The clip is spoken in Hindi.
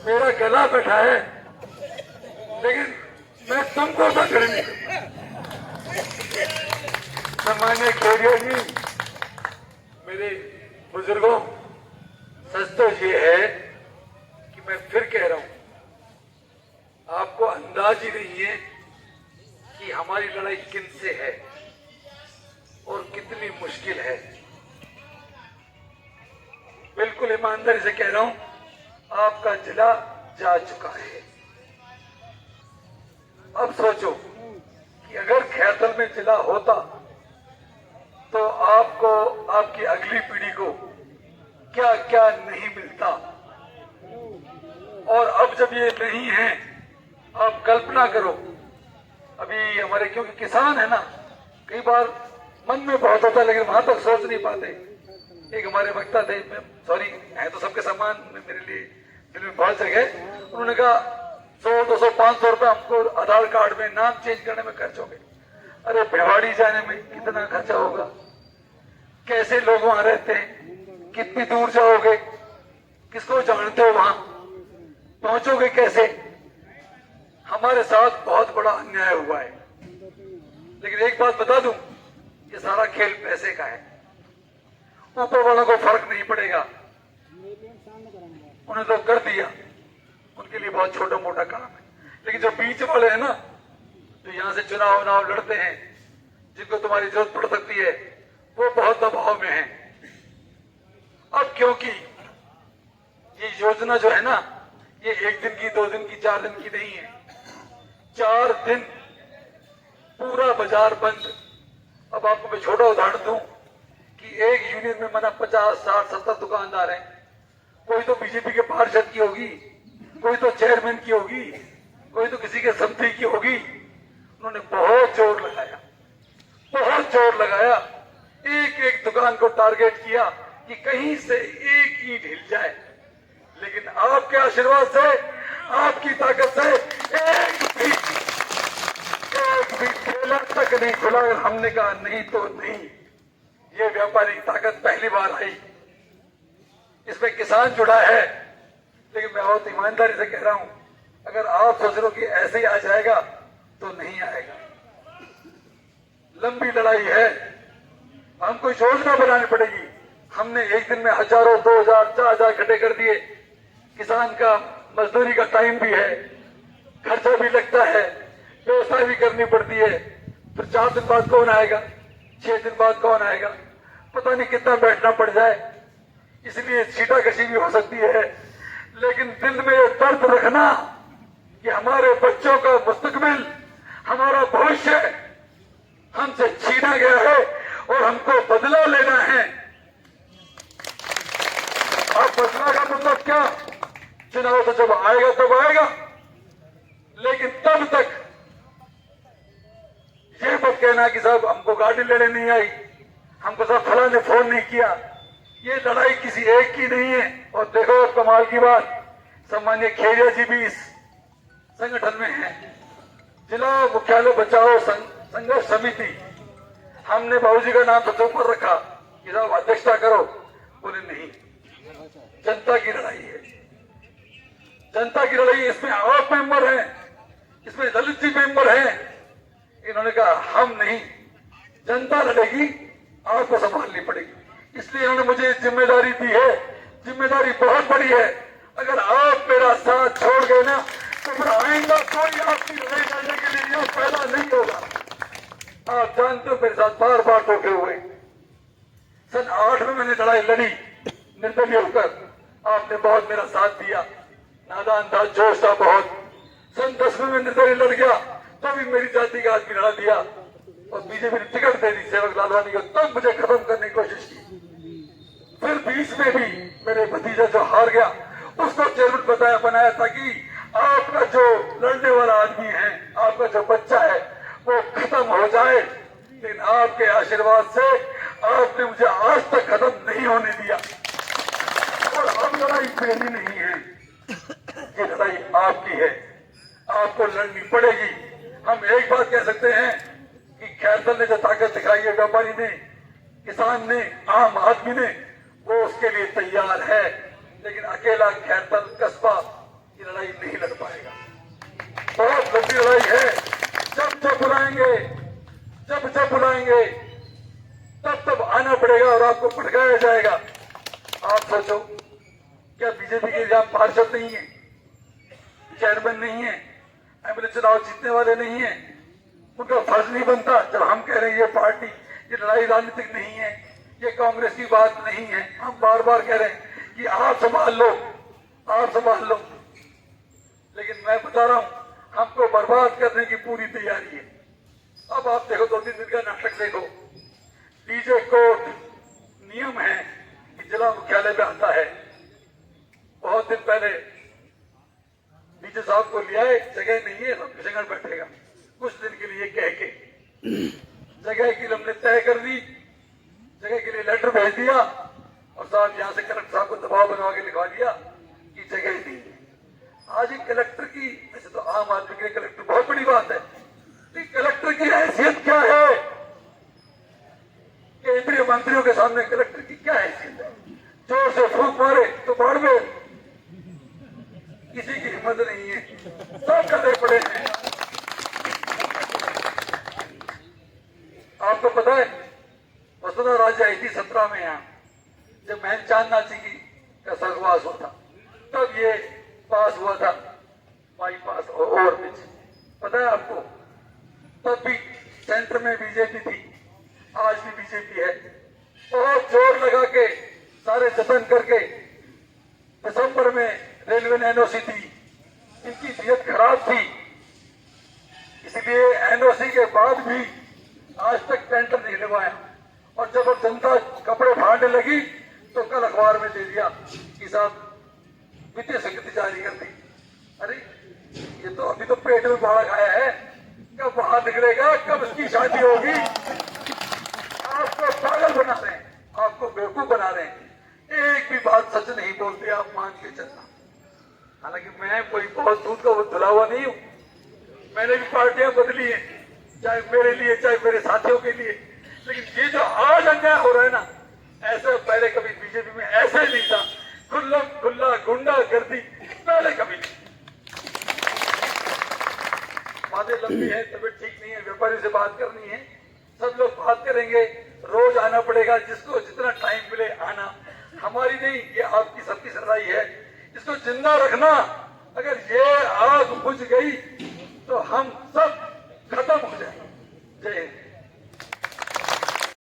मेरा गला बैठा है, लेकिन मैं तुमको पकड़ नहीं। सम्मान्य खेड़िया जी, मेरे बुजुर्गों, सच तो ये है कि मैं फिर कह रहा हूं, आपको अंदाज ही नहीं है कि हमारी लड़ाई किन से है और कितनी मुश्किल है। बिल्कुल ईमानदारी से कह रहा हूं, आपका जिला जा चुका है। अब सोचो कि अगर खैरतल में जिला होता तो आपको, आपकी अगली पीढ़ी को क्या क्या नहीं मिलता। और अब जब ये नहीं है, आप कल्पना करो, अभी हमारे, क्योंकि किसान है ना, कई बार मन में बहुत होता है लेकिन वहां तक सोच नहीं पाते। एक हमारे वक्ता थे, सॉरी है तो सबके सम्मान में, मेरे लिए दिल में बहुत जगह, उन्होंने कहा 100, 200, 500 रुपए हमको आधार कार्ड में नाम चेंज करने में खर्च हो गए। अरे भिवाड़ी जाने में कितना खर्चा होगा, कैसे लोग वहां रहते हैं, कितनी दूर जाओगे, किसको जानते हो, वहां पहुंचोगे कैसे। हमारे साथ बहुत बड़ा अन्याय हुआ है। लेकिन एक बात बता दूं, ये सारा खेल पैसे का है। ऊपर वालों को फर्क नहीं पड़ेगा, उन्हें तो कर दिया, उनके लिए बहुत छोटा मोटा काम है। लेकिन जो बीच वाले हैं ना, जो यहां से चुनाव लड़ते हैं, जिनको तुम्हारी जरूरत पड़ सकती है, वो बहुत दबाव में है। अब क्योंकि ये योजना जो है ना, ये 1 दिन की, 2 दिन की, 4 दिन की नहीं है, 4 दिन पूरा बाजार बंद। अब आपको मैं छोटा उदाहरण दूं कि एक यूनियन में माना 50, 60, 70 दुकानदार हैं। कोई तो बीजेपी के पार्षद की होगी, कोई तो चेयरमैन की होगी, कोई तो किसी के समिति की होगी। उन्होंने बहुत जोर लगाया, बहुत जोर लगाया, एक एक दुकान को टारगेट किया कि कहीं से एक ईंट हिल जाए। लेकिन आपके आशीर्वाद से, आपकी ताकत से एक भी ठेला तक नहीं खुला। हमने कहा नहीं तो नहीं। ये व्यापारिक ताकत पहली बार आई, इसमें किसान जुड़ा है। लेकिन मैं बहुत ईमानदारी से कह रहा हूं, अगर आप सोच रहे हो कि ऐसे ही आ जाएगा तो नहीं आएगा। लंबी लड़ाई है, हमको योजना बनानी पड़ेगी। हमने एक दिन में हजारों, 2000, 4000 इकट्ठे कर दिए। किसान का मजदूरी का टाइम भी है, खर्चा भी लगता है, व्यवस्था भी करनी पड़ती है। फिर 4 दिन बाद कौन आएगा, 6 दिन बाद कौन आएगा, पता नहीं कितना बैठना पड़ जाए। इसलिए छीटाकशी भी हो सकती है। लेकिन दिल में ये दर्द रखना कि हमारे बच्चों का मुस्तकबिल, हमारा भविष्य हमसे छीना गया है और हमको बदला लेना है। अब बदला का मतलब क्या, चुनाव तो जब आएगा तब आएगा, लेकिन तब तक ये मत कहना कि साहब हमको गाड़ी लेने नहीं आई, हमको साहब फला ने फोन नहीं किया। ये लड़ाई किसी एक की नहीं है। और देखो कमाल की बात, सम्मान्य खेड़िया जी भी इस संगठन में है। जिला मुख्यालय बचाओ संघर्ष समिति, हमने बाबूजी का नाम सबसे ऊपर रखा कि साहब अध्यक्षता करो। बोले नहीं, जनता की लड़ाई है, जनता की लड़ाई। इसमें आप मेंबर हैं, इसमें ललित जी मेंबर हैं। इन्होंने कहा हम नहीं, जनता लड़ेगी, आपको संभालनी पड़ेगी। इसलिए इन्होंने मुझे जिम्मेदारी दी है। जिम्मेदारी बहुत बड़ी है। अगर आप मेरा साथ छोड़ गए ना, तो फिर आएंगा कोई आपकी लड़ाई लड़ने के लिए यहाँ पैदा नहीं होगा। आप जानते हो मेरे साथ बार बार धोखे हुए। सन 8 में मैंने लड़ाई लड़ी निर्दलीय होकर, आपने बहुत मेरा साथ दिया। नादान था, जोश था बहुत। सन 10 में मैं निर्दलीय लड़ गया, तो भी मेरी जाति का आदमी लड़ा दिया और बीजेपी ने टिकट दे दी सेवक लालवानी को, तब मुझे खत्म करने की कोशिश की। फिर बीच में भी मेरे भतीजा जो हार गया, उसको चेयरमैन बनाया ताकि आपका जो लड़ने वाला आदमी है, आपका जो बच्चा है, वो खत्म हो जाए। लेकिन आपके आशीर्वाद से आपने मुझे आज तक खत्म नहीं होने दिया। और अब लड़ाई मेरी नहीं है, ये लड़ाई आपकी है, आपको लड़नी पड़ेगी। हम एक बात कह सकते हैं कि खैरतल ने जो ताकत दिखाई है, व्यापारी ने, किसान ने, आम आदमी ने, वो उसके लिए तैयार है। लेकिन अकेला खैरतल कस्बा क्या बीजेपी के यहाँ पार्षद नहीं है, चेयरमैन नहीं है, एमएलए चुनाव जीतने वाले नहीं है? उनका फर्ज नहीं बनता जब हम कह रहे हैं ये पार्टी, ये लड़ाई राजनीतिक नहीं है, ये कांग्रेस की बात नहीं है, हम बार बार कह रहे हैं कि आप संभाल लो, आप संभाल लो। लेकिन मैं बता रहा हूं हमको बर्बाद करने की पूरी तैयारी है। अब आप देखो 2-3 दिन का नाटक देखो। डीजे कोर्ट नियम है कि जिला मुख्यालय में आता है। बहुत दिन पहले डीजे साहब को लिया है, जगह नहीं है, सब किशनगढ़ बैठेगा कुछ दिन के लिए कह के। जगह के लिए हमने तय कर दी, जगह के लिए लेटर भेज दिया और साहब यहां से कलेक्टर साहब को दबाव बनवा के लिखवा दिया कि जगह नहीं है। आज एक कलेक्टर की, वैसे तो आम आदमी के कलेक्टर बहुत बड़ी बात है, लेकिन कलेक्टर की हैसियत क्या है? केंद्रीय मंत्रियों के सामने कलेक्टर की क्या हैसियत है? जोर से फूंक मारे तो बाढ़ में किसी की हिम्मत नहीं है, सब कदे पड़े हैं। आपको पता है वसुंधरा राजे आई थी 17 में यहाँ, जब महन चांदना जी का स्वर्गवास हुआ था, तब ये पास हुआ था बाईपास ओवर ब्रिज। पता है आपको? तब भी सेंटर में बीजेपी थी, आज भी बीजेपी है। बहुत जोर लगा के, सारे जतन करके दिसंबर में रेलवे ने एनओसी दी। इनकी नीयत खराब थी, इसलिए एनओसी के बाद भी आज तक टेंडर नहीं लगवाया। और जब जनता कपड़े फाड़ने लगी तो कल अखबार में दे दिया कि साहब वित्तीय स्वीकृति जारी कर दी। अरे ये तो अभी तो पेट में बाड़ा खाया है, कब बाहर निकलेगा, कब उसकी शादी होगी? आपको पागल बना रहे हैं, आपको बेवकूफ बना रहे हैं, एक भी बात सच नहीं बोलते आप, मान के चलना। हालांकि मैं कोई बहुत दूध का धुला हुआ नहीं हूं, मैंने भी पार्टियां बदली है, चाहे मेरे लिए चाहे मेरे साथियों के लिए। लेकिन ये जो आज अन्याय हो रहा है ना, ऐसे पहले कभी बीजेपी में ऐसे नहीं था। खुल्ला गुंडागर्दी पहले कभी नहीं। बातें लंबी है, तबीयत ठीक नहीं है, व्यापारी से बात करनी है, सब लोग बात करेंगे, रोज आना पड़ेगा, जिसको जितना टाइम मिले आना। हमारी नहीं, ये आपकी सबकी सच्चाई है, इसको जिंदा रखना। अगर ये आग बुझ गई तो हम सब खत्म हो जाएंगे। जय हिंद।